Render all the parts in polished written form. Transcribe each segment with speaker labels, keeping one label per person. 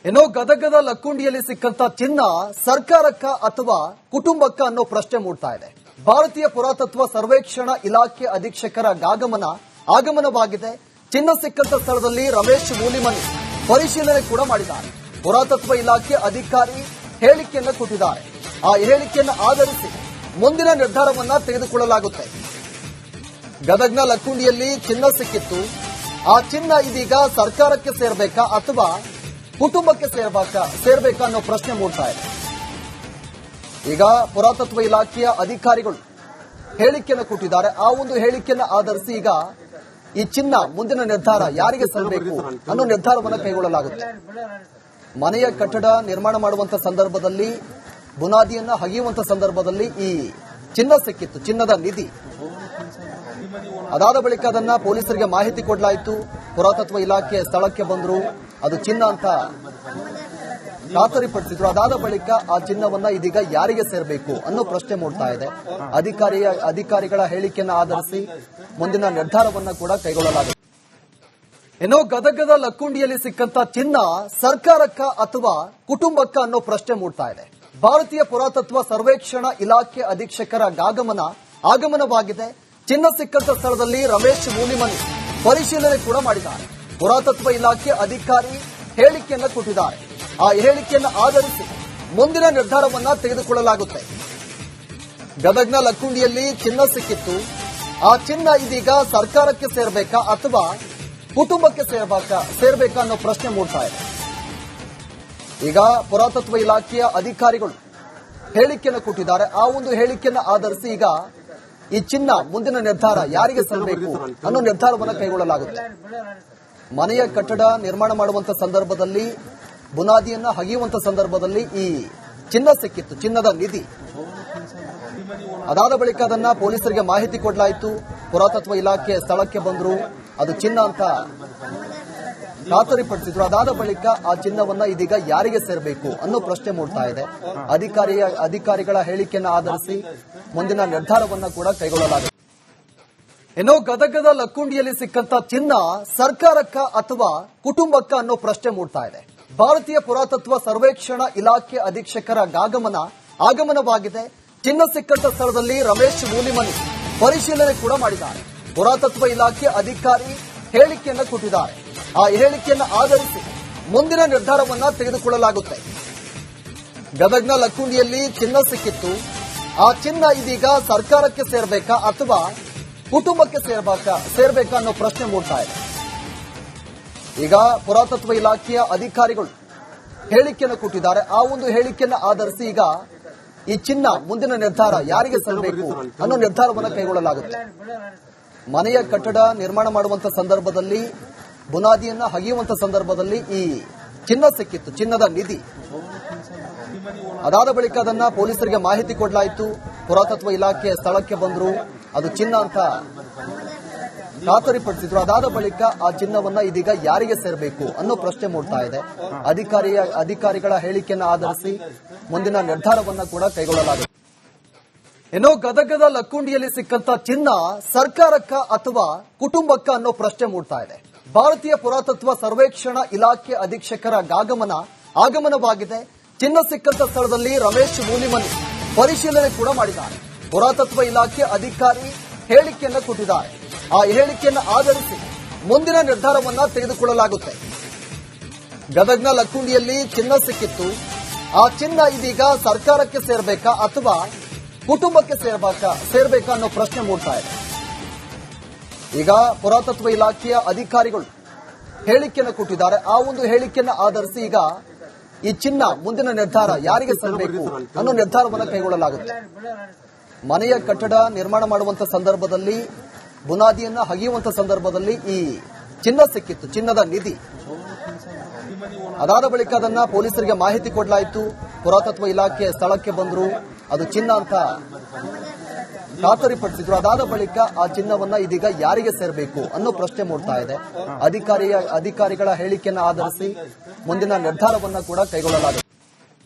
Speaker 1: ಏನೋ ಗದಗದ ಲಕ್ಕುಂಡಿಯಲ್ಲಿ ಸಿಕ್ಕಂತ ಚಿನ್ನ ಸರ್ಕಾರಕ್ಕ ಅಥವಾ ಕುಟುಂಬಕ್ಕ ಅನ್ನೋ ಪ್ರಶ್ನೆ ಮೂಡ್ತಾ ಇದೆ. ಭಾರತೀಯ ಪುರಾತತ್ವ ಸರ್ವೇಕ್ಷಣಾ ಇಲಾಖೆ ಅಧೀಕ್ಷಕರ ಆಗಮನವಾಗಿದೆ. ಚಿನ್ನ ಸಿಕ್ಕಂತ ಸ್ಥಳದಲ್ಲಿ ರಮೇಶ್ ಮೂಲಿಮನಿ ಪರಿಶೀಲನೆ ಕೂಡ ಮಾಡಿದ್ದಾರೆ. ಪುರಾತತ್ವ ಇಲಾಖೆ ಅಧಿಕಾರಿ ಹೇಳಿಕೆಯನ್ನು ಕೊಟ್ಟಿದ್ದಾರೆ. ಆ ಹೇಳಿಕೆಯನ್ನು ಆಧರಿಸಿ ಮುಂದಿನ ನಿರ್ಧಾರವನ್ನ ತೆಗೆದುಕೊಳ್ಳಲಾಗುತ್ತೆ. ಗದಗ್ನ ಲಕ್ಕುಂಡಿಯಲ್ಲಿ ಚಿನ್ನ ಸಿಕ್ಕಿತ್ತು. ಆ ಚಿನ್ನ ಇದೀಗ ಸರ್ಕಾರಕ್ಕೆ ಸೇರಬೇಕಾ ಅಥವಾ ಕುಟುಂಬಕ್ಕೆ ಸೇರಬೇಕಾ ಅನ್ನೋ ಪ್ರಶ್ನೆ ಮೂಡ್ತಾ ಇದೆ. ಈಗ ಪುರಾತತ್ವ ಇಲಾಖೆಯ ಅಧಿಕಾರಿಗಳು ಹೇಳಿಕೆಯನ್ನು ಕೊಟ್ಟಿದ್ದಾರೆ. ಆ ಒಂದು ಹೇಳಿಕೆಯನ್ನು ಆಧರಿಸಿ ಈಗ ಈ ಚಿನ್ನ ಮುಂದಿನ ನಿರ್ಧಾರ ಯಾರಿಗೆ ಸಲ್ಲಬೇಕು ಅನ್ನೋ ನಿರ್ಧಾರವನ್ನು ಕೈಗೊಳ್ಳಲಾಗುತ್ತೆ. ಮನೆಯ ಕಟ್ಟಡ ನಿರ್ಮಾಣ ಮಾಡುವಂತ ಸಂದರ್ಭದಲ್ಲಿ ಬುನಾದಿಯನ್ನ ಹಗೆಯುವಂತ ಸಂದರ್ಭದಲ್ಲಿ ಈ ಚಿನ್ನ ಸಿಕ್ಕಿತ್ತು, ಚಿನ್ನದ ನಿಧಿ. ಅದಾದ ಬಳಿಕ ಅದನ್ನ ಪೊಲೀಸರಿಗೆ ಮಾಹಿತಿ ಕೊಡಲಾಯಿತು. ಪುರಾತತ್ವ ಇಲಾಖೆ ಸ್ಥಳಕ್ಕೆ ಬಂದ್ರು, ಅದು ಚಿನ್ನ ಅಂತ ಖಾತರಿಪಡಿಸಿದ್ರು. ಅದಾದ ಬಳಿಕ ಆ ಚಿನ್ನವನ್ನ ಇದೀಗ ಯಾರಿಗೆ ಸೇರಬೇಕು ಅನ್ನೋ ಪ್ರಶ್ನೆ ಮೂಡ್ತಾ ಇದೆ. ಅಧಿಕಾರಿಗಳ ಹೇಳಿಕೆಯನ್ನು ಆಧರಿಸಿ ಮುಂದಿನ ನಿರ್ಧಾರವನ್ನ ಕೂಡ ಕೈಗೊಳ್ಳಲಾಗಿದೆ. ಏನೋ ಗದಗದ ಲಕ್ಕುಂಡಿಯಲ್ಲಿ ಸಿಕ್ಕಂತ ಚಿನ್ನ ಸರ್ಕಾರಕ್ಕ ಅಥವಾ ಕುಟುಂಬಕ್ಕ ಅನ್ನೋ ಪ್ರಶ್ನೆ ಮೂಡ್ತಾ ಇದೆ. ಭಾರತೀಯ ಪುರಾತತ್ವ ಸರ್ವೇಕ್ಷಣಾ ಇಲಾಖೆ ಅಧೀಕ್ಷಕರ ಆಗಮನವಾಗಿದೆ. ಚಿನ್ನ ಸಿಕ್ಕಂತ ಸ್ಥಳದಲ್ಲಿ ರಮೇಶ್ ಮೂಲಿಮನಿ ಪರಿಶೀಲನೆ ಕೂಡ ಮಾಡಿದ್ದಾರೆ. ಪುರಾತತ್ವ ಇಲಾಖೆ ಅಧಿಕಾರಿ ಹೇಳಿಕೆಯನ್ನು ಕೊಟ್ಟಿದ್ದಾರೆ. ಆ ಹೇಳಿಕೆಯನ್ನು ಆಧರಿಸಿ ಮುಂದಿನ ನಿರ್ಧಾರವನ್ನ ತೆಗೆದುಕೊಳ್ಳಲಾಗುತ್ತೆ. ಗದಗ್ನ ಲಕ್ಕುಂಡಿಯಲ್ಲಿ ಚಿನ್ನ ಸಿಕ್ಕಿತ್ತು. ಆ ಚಿನ್ನ ಇದೀಗ ಸರ್ಕಾರಕ್ಕೆ ಸೇರಬೇಕಾ ಅಥವಾ ಕುಟುಂಬಕ್ಕೆ ಸೇರಬೇಕಾ ಅನ್ನೋ ಪ್ರಶ್ನೆ ಮೂಡ್ತಾ ಇದೆ. ಈಗ ಪುರಾತತ್ವ ಇಲಾಖೆಯ ಅಧಿಕಾರಿಗಳು ಹೇಳಿಕೆಯನ್ನು ಕೊಟ್ಟಿದ್ದಾರೆ. ಆ ಒಂದು ಹೇಳಿಕೆಯನ್ನು ಆಧರಿಸಿ ಈಗ ಈ ಚಿನ್ನ ಮುಂದಿನ ನಿರ್ಧಾರ ಯಾರಿಗೆ ಸಲ್ಲಬೇಕು ಅನ್ನೋ ನಿರ್ಧಾರವನ್ನು ಕೈಗೊಳ್ಳಲಾಗುತ್ತೆ. ಮನೆಯ ಕಟ್ಟಡ ನಿರ್ಮಾಣ ಮಾಡುವಂತ ಸಂದರ್ಭದಲ್ಲಿ ಬುನಾದಿಯನ್ನ ಹಗೆಯುವಂತ ಸಂದರ್ಭದಲ್ಲಿ ಈ ಚಿನ್ನ ಸಿಕ್ಕಿತ್ತು, ಚಿನ್ನದ ನಿಧಿ. ಅದಾದ ಬಳಿಕ ಅದನ್ನ ಪೊಲೀಸರಿಗೆ ಮಾಹಿತಿ ಕೊಡಲಾಯಿತು. ಪುರಾತತ್ವ ಇಲಾಖೆ ಸ್ಥಳಕ್ಕೆ ಬಂದ್ರು, ಅದು ಚಿನ್ನ ಅಂತ ಖಾತರಿಪಡಿಸಿದ್ರು. ಅದಾದ ಬಳಿಕ ಆ ಚಿನ್ನವನ್ನ ಇದೀಗ ಯಾರಿಗೆ ಸೇರಬೇಕು ಅನ್ನೋ ಪ್ರಶ್ನೆ ಮೂಡ್ತಾ ಇದೆ. ಅಧಿಕಾರಿಗಳ ಹೇಳಿಕೆಯನ್ನು ಆಧರಿಸಿ ಮುಂದಿನ ನಿರ್ಧಾರವನ್ನ ಕೂಡ ಕೈಗೊಳ್ಳಲಾಗಿದೆ. ಏನೋ ಗದಗದ ಲಕ್ಕುಂಡಿಯಲ್ಲಿ ಸಿಕ್ಕಂತ ಚಿನ್ನ ಸರ್ಕಾರಕ್ಕ ಅಥವಾ ಕುಟುಂಬಕ್ಕ ಅನ್ನೋ ಪ್ರಶ್ನೆ ಮೂಡ್ತಾ ಇದೆ. ಭಾರತೀಯ ಪುರಾತತ್ವ ಸರ್ವೇಕ್ಷಣಾ ಇಲಾಖೆ ಅಧೀಕ್ಷಕರ ಆಗಮನವಾಗಿದೆ. ಚಿನ್ನ ಸಿಕ್ಕಂತ ಸ್ಥಳದಲ್ಲಿ ರಮೇಶ್ ಮೂಲಿಮನಿ ಪರಿಶೀಲನೆ ಕೂಡ ಮಾಡಿದ್ದಾರೆ. ಪುರಾತತ್ವ ಇಲಾಖೆ ಅಧಿಕಾರಿ ಹೇಳಿಕೆಯನ್ನು ಕೊಟ್ಟಿದ್ದಾರೆ. ಆ ಹೇಳಿಕೆಯನ್ನು ಆಧರಿಸಿ ಮುಂದಿನ ನಿರ್ಧಾರವನ್ನ ತೆಗೆದುಕೊಳ್ಳಲಾಗುತ್ತೆ. ಗದಗ್ನ ಲಕ್ಕುಂಡಿಯಲ್ಲಿ ಚಿನ್ನ ಸಿಕ್ಕಿತ್ತು. ಆ ಚಿನ್ನ ಇದೀಗ ಸರ್ಕಾರಕ್ಕೆ ಸೇರಬೇಕಾ ಅಥವಾ ಕುಟುಂಬಕ್ಕೆ ಸೇರಬೇಕಾ ಅನ್ನೋ ಪ್ರಶ್ನೆ ಮೂಡ್ತಾ ಇದೆ. ಈಗ ಪುರಾತತ್ವ ಇಲಾಖೆಯ ಅಧಿಕಾರಿಗಳು ಹೇಳಿಕೆಯನ್ನು ಕೊಟ್ಟಿದ್ದಾರೆ. ಆ ಒಂದು ಹೇಳಿಕೆಯನ್ನು ಆಧರಿಸಿ ಈಗ ಈ ಚಿನ್ನ ಮುಂದಿನ ನಿರ್ಧಾರ ಯಾರಿಗೆ ಸಲ್ಲಬೇಕು ಅನ್ನೋ ನಿರ್ಧಾರವನ್ನು ಕೈಗೊಳ್ಳಲಾಗುತ್ತೆ. ಮನೆಯ ಕಟ್ಟಡ ನಿರ್ಮಾಣ ಮಾಡುವಂತ ಸಂದರ್ಭದಲ್ಲಿ ಬುನಾದಿಯನ್ನ ಹಗೆಯುವಂತ ಸಂದರ್ಭದಲ್ಲಿ ಈ ಚಿನ್ನ ಸಿಕ್ಕಿತ್ತು, ಚಿನ್ನದ ನಿಧಿ. ಅದಾದ ಬಳಿಕ ಅದನ್ನ ಪೊಲೀಸರಿಗೆ ಮಾಹಿತಿ ಕೊಡಲಾಯಿತು. ಪುರಾತತ್ವ ಇಲಾಖೆ ಸ್ಥಳಕ್ಕೆ ಬಂದ್ರು, ಅದು ಚಿನ್ನ ಅಂತ ಖಾತರಿಪಡಿಸಿದ್ರು. ಅದಾದ ಬಳಿಕ ಆ ಚಿನ್ನವನ್ನ ಇದೀಗ ಯಾರಿಗೆ ಸೇರಬೇಕು ಅನ್ನೋ ಪ್ರಶ್ನೆ ಮೂಡ್ತಾ ಇದೆ. ಅಧಿಕಾರಿಗಳ ಹೇಳಿಕೆಯನ್ನು ಆಧರಿಸಿ ಮುಂದಿನ ನಿರ್ಧಾರವನ್ನ ಕೂಡ ಕೈಗೊಳ್ಳಲಾಗಿದೆ. ಏನೋ ಗದಗದ ಲಕ್ಕುಂಡಿಯಲ್ಲಿ ಸಿಕ್ಕಂತ ಚಿನ್ನ ಸರ್ಕಾರಕ್ಕ ಅಥವಾ ಕುಟುಂಬಕ್ಕ ಅನ್ನೋ ಪ್ರಶ್ನೆ ಮೂಡ್ತಾ ಇದೆ. ಭಾರತೀಯ ಪುರಾತತ್ವ ಸರ್ವೇಕ್ಷಣಾ ಇಲಾಖೆ ಅಧೀಕ್ಷಕರ ಆಗಮನವಾಗಿದೆ. ಚಿನ್ನ ಸಿಕ್ಕಂತ ಸ್ಥಳದಲ್ಲಿ ರಮೇಶ್ ಮೂಲಿಮನಿ ಪರಿಶೀಲನೆ ಕೂಡ ಮಾಡಿದ್ದಾರೆ. ಪುರಾತತ್ವ ಇಲಾಖೆ ಅಧಿಕಾರಿ ಹೇಳಿಕೆಯನ್ನು ಕೊಟ್ಟಿದ್ದಾರೆ. ಆ ಹೇಳಿಕೆಯನ್ನು ಆಧರಿಸಿ ಮುಂದಿನ ನಿರ್ಧಾರವನ್ನ ತೆಗೆದುಕೊಳ್ಳಲಾಗುತ್ತೆ. ಗದಗ್ನ ಲಕ್ಕುಂಡಿಯಲ್ಲಿ ಚಿನ್ನ ಸಿಕ್ಕಿತ್ತು. ಆ ಚಿನ್ನ ಇದೀಗ ಸರ್ಕಾರಕ್ಕೆ ಸೇರಬೇಕಾ ಅಥವಾ ಕುಟುಂಬಕ್ಕೆ ಸೇರಬೇಕಾ ಅನ್ನೋ ಪ್ರಶ್ನೆ ಮೂಡ್ತಾ ಇದೆ. ಈಗ ಪುರಾತತ್ವ ಇಲಾಖೆಯ ಅಧಿಕಾರಿಗಳು ಹೇಳಿಕೆಯನ್ನು ಕೊಟ್ಟಿದ್ದಾರೆ. ಆ ಒಂದು ಹೇಳಿಕೆಯನ್ನು ಆಧರಿಸಿ ಈಗ ಈ ಚಿನ್ನ ಮುಂದಿನ ನಿರ್ಧಾರ ಯಾರಿಗೆ ಸಲ್ಲಬೇಕು ಅನ್ನೋ ನಿರ್ಧಾರವನ್ನು ಕೈಗೊಳ್ಳಲಾಗುತ್ತೆ. ಮನೆಯ ಕಟ್ಟಡ ನಿರ್ಮಾಣ ಮಾಡುವಂತ ಸಂದರ್ಭದಲ್ಲಿ ಬುನಾದಿಯನ್ನ ಹಗೆಯುವಂತ ಸಂದರ್ಭದಲ್ಲಿ ಈ ಚಿನ್ನ ಸಿಕ್ಕಿತ್ತು, ಚಿನ್ನದ ನಿಧಿ. ಅದಾದ ಬಳಿಕ ಅದನ್ನ ಪೊಲೀಸರಿಗೆ ಮಾಹಿತಿ ಕೊಡಲಾಯಿತು. ಪುರಾತತ್ವ ಇಲಾಖೆ ಸ್ಥಳಕ್ಕೆ ಬಂದ್ರು, ಅದು ಚಿನ್ನ ಅಂತ ಖಾತರಿಪಡಿಸಿದ್ರು. ಅದಾದ ಬಳಿಕ ಆ ಚಿನ್ನವನ್ನ ಇದೀಗ ಯಾರಿಗೆ ಸೇರಬೇಕು ಅನ್ನೋ ಪ್ರಶ್ನೆ ಮೂಡ್ತಾ ಇದೆ. ಅಧಿಕಾರಿಗಳ ಹೇಳಿಕೆಯನ್ನು ಆಧರಿಸಿ ಮುಂದಿನ ನಿರ್ಧಾರವನ್ನ ಕೂಡ ಕೈಗೊಳ್ಳಲಾಗಿದೆ.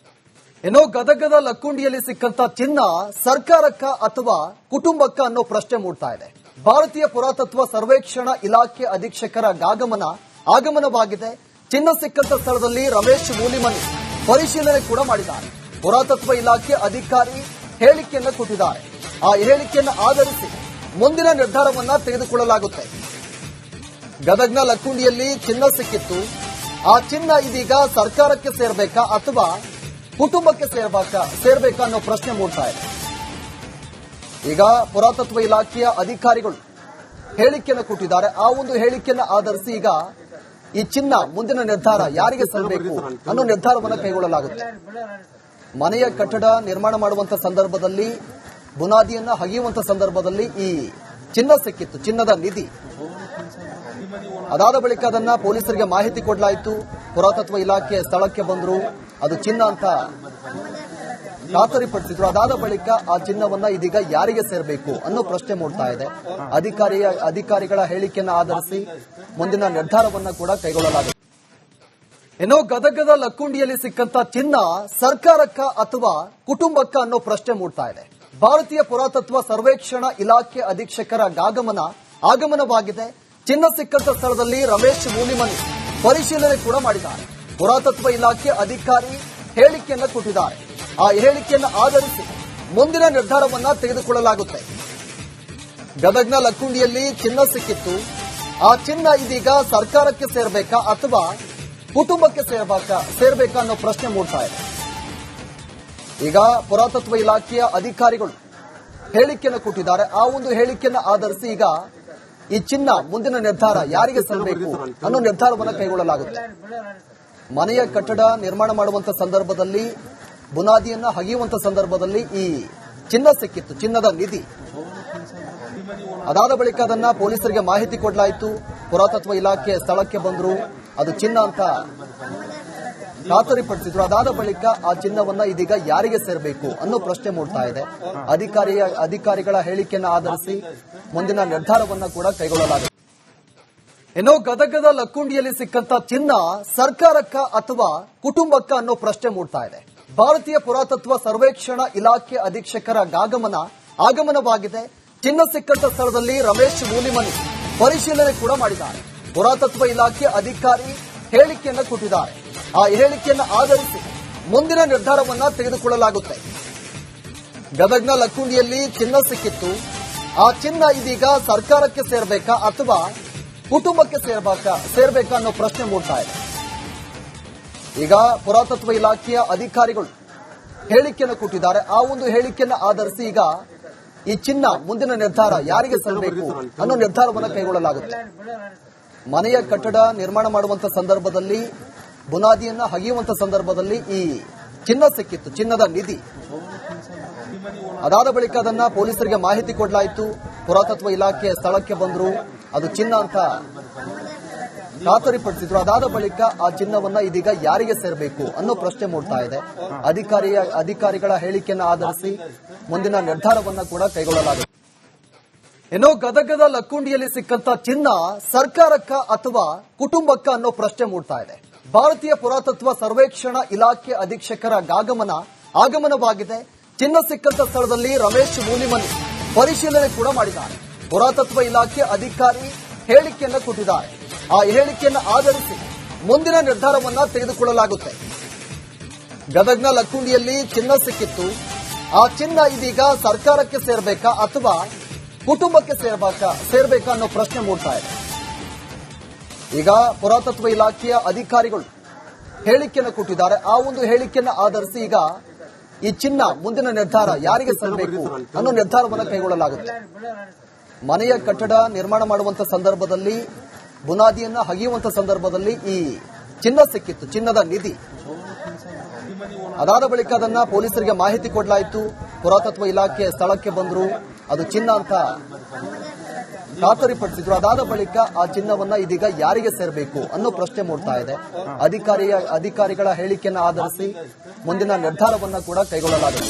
Speaker 1: ಏನೋ ಗದಗದ ಲಕ್ಕುಂಡಿಯಲ್ಲಿ ಸಿಕ್ಕಂತ ಚಿನ್ನ ಸರ್ಕಾರಕ್ಕ ಅಥವಾ ಕುಟುಂಬಕ್ಕ ಅನ್ನೋ ಪ್ರಶ್ನೆ ಮೂಡ್ತಾ ಇದೆ. ಭಾರತೀಯ ಪುರಾತತ್ವ ಸರ್ವೇಕ್ಷಣಾ ಇಲಾಖೆ ಅಧೀಕ್ಷಕರ ಆಗಮನವಾಗಿದೆ. ಚಿನ್ನ ಸಿಕ್ಕಂತ ಸ್ಥಳದಲ್ಲಿ ರಮೇಶ್ ಮೂಲಿಮನಿ ಪರಿಶೀಲನೆ ಕೂಡ ಮಾಡಿದ್ದಾರೆ. ಪುರಾತತ್ವ ಇಲಾಖೆ ಅಧಿಕಾರಿ ಹೇಳಿಕೆಯನ್ನು ಕೊಟ್ಟಿದ್ದಾರೆ. ಆ ಹೇಳಿಕೆಯನ್ನು ಆಧರಿಸಿ ಮುಂದಿನ ನಿರ್ಧಾರವನ್ನ ತೆಗೆದುಕೊಳ್ಳಲಾಗುತ್ತೆ. ಗದಗ್ನ ಲಕ್ಕುಂಡಿಯಲ್ಲಿ ಚಿನ್ನ ಸಿಕ್ಕಿತ್ತು. ಆ ಚಿನ್ನ ಇದೀಗ ಸರ್ಕಾರಕ್ಕೆ ಸೇರ್ಬೇಕಾ ಅಥವಾ ಕುಟುಂಬಕ್ಕೆ ಸೇರ್ಬೇಕಾ ಅನ್ನೋ ಪ್ರಶ್ನೆ ಮೂಡ್ತಾ ಇದೆ. ಈಗ ಪುರಾತತ್ವ ಇಲಾಖೆಯ ಅಧಿಕಾರಿಗಳು ಹೇಳಿಕೆಯನ್ನು ಕೊಟ್ಟಿದ್ದಾರೆ. ಆ ಒಂದು ಹೇಳಿಕೆಯನ್ನು ಆಧರಿಸಿ ಈಗ ಈ ಚಿನ್ನ ಮುಂದಿನ ನಿರ್ಧಾರ ಯಾರಿಗೆ ಸಲ್ಲಬೇಕು ಅನ್ನೋ ನಿರ್ಧಾರವನ್ನು ಕೈಗೊಳ್ಳಲಾಗುತ್ತೆ. ಮನೆಯ ಕಟ್ಟಡ ನಿರ್ಮಾಣ ಮಾಡುವಂತ ಸಂದರ್ಭದಲ್ಲಿ ಬುನಾದಿಯನ್ನ ಹಗೆಯುವಂತ ಸಂದರ್ಭದಲ್ಲಿ ಈ ಚಿನ್ನ ಸಿಕ್ಕಿತ್ತು, ಚಿನ್ನದ ನಿಧಿ. ಅದಾದ ಬಳಿಕ ಅದನ್ನ ಪೊಲೀಸರಿಗೆ ಮಾಹಿತಿ ಕೊಡಲಾಯಿತು. ಪುರಾತತ್ವ ಇಲಾಖೆ ಸ್ಥಳಕ್ಕೆ ಬಂದ್ರು, ಅದು ಚಿನ್ನ ಅಂತ ಖಾತರಿಪಡಿಸಿದ್ರು. ಅದಾದ ಬಳಿಕ ಆ ಚಿನ್ನವನ್ನ ಇದೀಗ ಯಾರಿಗೆ ಸೇರಬೇಕು ಅನ್ನೋ ಪ್ರಶ್ನೆ ಮೂಡ್ತಾ ಇದೆ. ಅಧಿಕಾರಿಗಳ ಹೇಳಿಕೆಯನ್ನು ಆಧರಿಸಿ ಮುಂದಿನ ನಿರ್ಧಾರವನ್ನ ಕೂಡ ಕೈಗೊಳ್ಳಲಾಗಿದೆ. ಏನೋ ಗದಗದ ಲಕ್ಕುಂಡಿಯಲ್ಲಿ ಸಿಕ್ಕಂತ ಚಿನ್ನ ಸರ್ಕಾರಕ್ಕ ಅಥವಾ ಕುಟುಂಬಕ್ಕ ಅನ್ನೋ ಪ್ರಶ್ನೆ ಮೂಡ್ತಾ ಇದೆ. ಭಾರತೀಯ ಪುರಾತತ್ವ ಸರ್ವೇಕ್ಷಣಾ ಇಲಾಖೆ ಅಧೀಕ್ಷಕರ ಆಗಮನವಾಗಿದೆ. ಚಿನ್ನ ಸಿಕ್ಕಂತ ಸ್ಥಳದಲ್ಲಿ ರಮೇಶ್ ಮೂಲಿಮನಿ ಪರಿಶೀಲನೆ ಕೂಡ ಮಾಡಿದ್ದಾರೆ. ಪುರಾತತ್ವ ಇಲಾಖೆ ಅಧಿಕಾರಿ ಹೇಳಿಕೆಯನ್ನು ಕೊಟ್ಟಿದ್ದಾರೆ. ಆ ಹೇಳಿಕೆಯನ್ನು ಆಧರಿಸಿ ಮುಂದಿನ ನಿರ್ಧಾರವನ್ನ ತೆಗೆದುಕೊಳ್ಳಲಾಗುತ್ತೆ. ಗದಗ್ನ ಲಕ್ಕುಂಡಿಯಲ್ಲಿ ಚಿನ್ನ ಸಿಕ್ಕಿತ್ತು. ಆ ಚಿನ್ನ ಇದೀಗ ಸರ್ಕಾರಕ್ಕೆ ಸೇರ್ಬೇಕಾ ಅಥವಾ ಕುಟುಂಬಕ್ಕೆ ಸೇರ್ಬೇಕಾ ಅನ್ನೋ ಪ್ರಶ್ನೆ ಮೂಡ್ತಾ ಇದೆ. ಈಗ ಪುರಾತತ್ವ ಇಲಾಖೆಯ ಅಧಿಕಾರಿಗಳು ಹೇಳಿಕೆಯನ್ನು ಕೊಟ್ಟಿದ್ದಾರೆ. ಆ ಒಂದು ಹೇಳಿಕೆಯನ್ನು ಆಧರಿಸಿ ಈಗ ಈ ಚಿನ್ನ ಮುಂದಿನ ನಿರ್ಧಾರ ಯಾರಿಗೆ ಸಲ್ಲಬೇಕು ಅನ್ನೋ ನಿರ್ಧಾರವನ್ನು ಕೈಗೊಳ್ಳಲಾಗುತ್ತೆ. ಮನೆಯ ಕಟ್ಟಡ ನಿರ್ಮಾಣ ಮಾಡುವಂತ ಸಂದರ್ಭದಲ್ಲಿ ಬುನಾದಿಯನ್ನ ಹಗೆಯುವಂತ ಸಂದರ್ಭದಲ್ಲಿ ಈ ಚಿನ್ನ ಸಿಕ್ಕಿತ್ತು, ಚಿನ್ನದ ನಿಧಿ. ಅದಾದ ಬಳಿಕ ಅದನ್ನ ಪೊಲೀಸರಿಗೆ ಮಾಹಿತಿ ಕೊಡಲಾಯಿತು. ಪುರಾತತ್ವ ಇಲಾಖೆ ಸ್ಥಳಕ್ಕೆ ಬಂದ್ರು, ಅದು ಚಿನ್ನ ಅಂತ ಖಾತರಿಪಡಿಸಿದ್ರು. ಅದಾದ ಬಳಿಕ ಆ ಚಿನ್ನವನ್ನ ಇದೀಗ ಯಾರಿಗೆ ಸೇರಬೇಕು ಅನ್ನೋ ಪ್ರಶ್ನೆ ಮೂಡ್ತಾ ಇದೆ. ಅಧಿಕಾರಿಗಳ ಹೇಳಿಕೆಯನ್ನು ಆಧರಿಸಿ ಮುಂದಿನ ನಿರ್ಧಾರವನ್ನ ಕೂಡ ಕೈಗೊಳ್ಳಲಾಗಿದೆ. ಏನೋ ಗದಗದ ಲಕ್ಕುಂಡಿಯಲ್ಲಿ ಸಿಕ್ಕಂತ ಚಿನ್ನ ಸರ್ಕಾರಕ್ಕ ಅಥವಾ ಕುಟುಂಬಕ್ಕ ಅನ್ನೋ ಪ್ರಶ್ನೆ ಮೂಡ್ತಾ ಇದೆ. ಭಾರತೀಯ ಪುರಾತತ್ವ ಸರ್ವೇಕ್ಷಣಾ ಇಲಾಖೆ ಅಧೀಕ್ಷಕರ ಆಗಮನವಾಗಿದೆ. ಚಿನ್ನ ಸಿಕ್ಕಂತ ಸ್ಥಳದಲ್ಲಿ ರಮೇಶ್ ಮೂಲಿಮನಿ ಪರಿಶೀಲನೆ ಕೂಡ ಮಾಡಿದ್ದಾರೆ. ಪುರಾತತ್ವ ಇಲಾಖೆ ಅಧಿಕಾರಿ ಹೇಳಿಕೆಯನ್ನು ಕೊಟ್ಟಿದ್ದಾರೆ. ಆ ಹೇಳಿಕೆಯನ್ನು ಆಧರಿಸಿ ಮುಂದಿನ ನಿರ್ಧಾರವನ್ನ ತೆಗೆದುಕೊಳ್ಳಲಾಗುತ್ತೆ. ಗದಗ್ನ ಲಕ್ಕುಂಡಿಯಲ್ಲಿ ಚಿನ್ನ ಸಿಕ್ಕಿತ್ತು. ಆ ಚಿನ್ನ ಇದೀಗ ಸರ್ಕಾರಕ್ಕೆ ಸೇರ್ಬೇಕಾ ಅಥವಾ ಕುಟುಂಬಕ್ಕೆ ಸೇರ್ಬೇಕಾ ಅನ್ನೋ ಪ್ರಶ್ನೆ ಮೂಡ್ತಾ ಇದೆ. ಈಗ ಪುರಾತತ್ವ ಇಲಾಖೆಯ ಅಧಿಕಾರಿಗಳು ಹೇಳಿಕೆಯನ್ನು ಕೊಟ್ಟಿದ್ದಾರೆ. ಆ ಒಂದು ಹೇಳಿಕೆಯನ್ನು ಆಧರಿಸಿ ಈಗ ಈ ಚಿನ್ನ ಮುಂದಿನ ನಿರ್ಧಾರ ಯಾರಿಗೆ ಸಲ್ಲಬೇಕು ಅನ್ನೋ ನಿರ್ಧಾರವನ್ನು ಕೈಗೊಳ್ಳಲಾಗುತ್ತೆ. ಮನೆಯ ಕಟ್ಟಡ ನಿರ್ಮಾಣ ಮಾಡುವಂತ ಸಂದರ್ಭದಲ್ಲಿ ಬುನಾದಿಯನ್ನ ಹಗೆಯುವಂತ ಸಂದರ್ಭದಲ್ಲಿ ಈ ಚಿನ್ನ ಸಿಕ್ಕಿತ್ತು, ಚಿನ್ನದ ನಿಧಿ. ಅದಾದ ಬಳಿಕ ಅದನ್ನ ಪೊಲೀಸರಿಗೆ ಮಾಹಿತಿ ಕೊಡಲಾಯಿತು. ಪುರಾತತ್ವ ಇಲಾಖೆ ಸ್ಥಳಕ್ಕೆ ಬಂದ್ರು, ಅದು ಚಿನ್ನ ಅಂತ ಖಾತರಿಪಡಿಸಿದ್ರು. ಅದಾದ ಬಳಿಕ ಆ ಚಿನ್ನವನ್ನ ಇದೀಗ ಯಾರಿಗೆ ಸೇರಬೇಕು ಅನ್ನೋ ಪ್ರಶ್ನೆ ಮೂಡ್ತಾ ಇದೆ. ಅಧಿಕಾರಿಗಳ ಹೇಳಿಕೆಯನ್ನು ಆಧರಿಸಿ ಮುಂದಿನ ನಿರ್ಧಾರವನ್ನ ಕೂಡ ಕೈಗೊಳ್ಳಲಾಗಿದೆ. ಏನೋ ಗದಗದ ಲಕ್ಕುಂಡಿಯಲ್ಲಿ ಸಿಕ್ಕಂತ ಚಿನ್ನ ಸರ್ಕಾರಕ್ಕ ಅಥವಾ ಕುಟುಂಬಕ್ಕ ಅನ್ನೋ ಪ್ರಶ್ನೆ ಮೂಡ್ತಾ ಇದೆ. ಭಾರತೀಯ ಪುರಾತತ್ವ ಸರ್ವೇಕ್ಷಣಾ ಇಲಾಖೆ ಅಧೀಕ್ಷಕರ ಆಗಮನವಾಗಿದೆ. ಚಿನ್ನ ಸಿಕ್ಕಂತ ಸ್ಥಳದಲ್ಲಿ ರಮೇಶ್ ಮೂಲಿಮನಿ ಪರಿಶೀಲನೆ ಕೂಡ ಮಾಡಿದ್ದಾರೆ. ಪುರಾತತ್ವ ಇಲಾಖೆ ಅಧಿಕಾರಿ ಹೇಳಿಕೆಯನ್ನು ಕೊಟ್ಟಿದ್ದಾರೆ. ಆ ಹೇಳಿಕೆಯನ್ನು ಆಧರಿಸಿ ಮುಂದಿನ ನಿರ್ಧಾರವನ್ನ ತೆಗೆದುಕೊಳ್ಳಲಾಗುತ್ತೆ. ಗದಗ್ನ ಲಕ್ಕುಂಡಿಯಲ್ಲಿ ಚಿನ್ನ ಸಿಕ್ಕಿತ್ತು. ಆ ಚಿನ್ನ ಇದೀಗ ಸರ್ಕಾರಕ್ಕೆ ಸೇರ್ಬೇಕಾ ಅಥವಾ ಕುಟುಂಬಕ್ಕೆ ಸೇರ್ಬೇಕಾ ಅನ್ನೋ ಪ್ರಶ್ನೆ ಮೂಡ್ತಾ ಇದೆ. ಈಗ ಪುರಾತತ್ವ ಇಲಾಖೆಯ ಅಧಿಕಾರಿಗಳು ಹೇಳಿಕೆಯನ್ನು ಕೊಟ್ಟಿದ್ದಾರೆ. ಆ ಒಂದು ಹೇಳಿಕೆಯನ್ನು ಆಧರಿಸಿ ಈಗ ಈ ಚಿನ್ನ ಮುಂದಿನ ನಿರ್ಧಾರ ಯಾರಿಗೆ ಸಲ್ಲಬೇಕು ಅನ್ನೋ ನಿರ್ಧಾರವನ್ನು ಕೈಗೊಳ್ಳಲಾಗುತ್ತೆ. ಮನೆಯ ಕಟ್ಟಡ ನಿರ್ಮಾಣ ಮಾಡುವಂತ ಸಂದರ್ಭದಲ್ಲಿ ಬುನಾದಿಯನ್ನ ಹಗೆಯುವಂತ ಸಂದರ್ಭದಲ್ಲಿ ಈ ಚಿನ್ನ ಸಿಕ್ಕಿತ್ತು, ಚಿನ್ನದ ನಿಧಿ. ಅದಾದ ಬಳಿಕ ಅದನ್ನ ಪೊಲೀಸರಿಗೆ ಮಾಹಿತಿ ಕೊಡಲಾಯಿತು. ಪುರಾತತ್ವ ಇಲಾಖೆ ಸ್ಥಳಕ್ಕೆ ಬಂದ್ರು, ಅದು ಚಿನ್ನ ಅಂತ ಖಾತರಿಪಡಿಸಿದ್ರು. ಅದಾದ ಬಳಿಕ ಆ ಚಿನ್ನವನ್ನ ಇದೀಗ ಯಾರಿಗೆ ಸೇರಬೇಕು ಅನ್ನೋ ಪ್ರಶ್ನೆ ಮೂಡ್ತಾ ಇದೆ. ಅಧಿಕಾರಿಗಳ ಹೇಳಿಕೆಯನ್ನು ಆಧರಿಸಿ ಮುಂದಿನ ನಿರ್ಧಾರವನ್ನ ಕೂಡ ಕೈಗೊಳ್ಳಲಾಗಿದೆ.